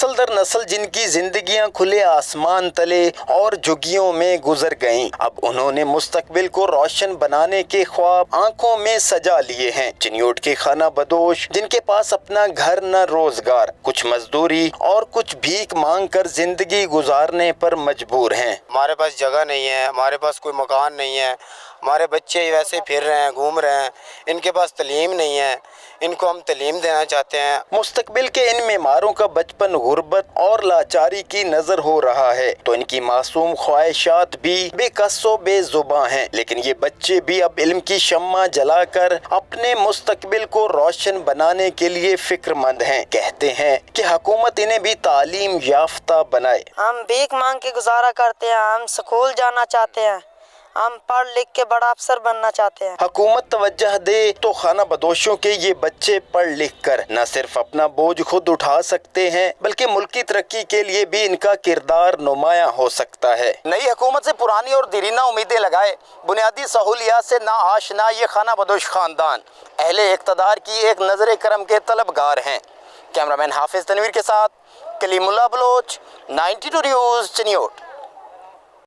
नस्ल दर नस्ल जिनकी जिंदगियां खुले आसमान तले और झुग्गियों में गुजर गईं, अब उन्होंने मुस्तकबिल को रोशन बनाने के ख्वाब आंखों में सजा लिए हैं। चिन्योट के खाना बदोश जिनके पास अपना घर न रोजगार, कुछ मजदूरी और कुछ भीख मांग कर जिंदगी गुजारने पर मजबूर हैं। हमारे पास जगह नहीं है, हमारे पास कोई मकान नहीं है, हमारे बच्चे वैसे फिर रहे हैं, घूम रहे हैं, इनके पास तालीम नहीं है, इनको हम तालीम देना चाहते हैं। मुस्तकबिल के इन मेमारों का बचपन गुर्बत और लाचारी की नजर हो रहा है तो इनकी मासूम ख्वाहिशात भी बेकसो बेजुबां हैं, लेकिन ये बच्चे भी अब इल्म की शम्मा जलाकर अपने मुस्तकबिल को रोशन बनाने के लिए फिक्रमंद हैं। कहते हैं कि हुकूमत इन्हें भी तालीम याफ्ता बनाए। हम भीख मांग के गुजारा करते हैं, हम स्कूल जाना चाहते हैं, हम पढ़ लिख के बड़ा अफसर बनना चाहते हैं। हुकूमत तवज्जह दे तो खाना बदोशों के ये बच्चे पढ़ लिख कर न सिर्फ अपना बोझ खुद उठा सकते हैं बल्कि मुल्की तरक्की के लिए भी इनका किरदार नुमाया हो सकता है। नई हुकूमत से पुरानी और देरीना उम्मीदें लगाए बुनियादी सहूलियात से ना आशना ये खाना बदोश खानदान अहले इक़्तिदार की एक नजर करम के तलबगार हैं। कैमरामैन हाफिज तनवीर के साथ कलीमुल्लाह बलोच, 92 न्यूज़, चिन्योट।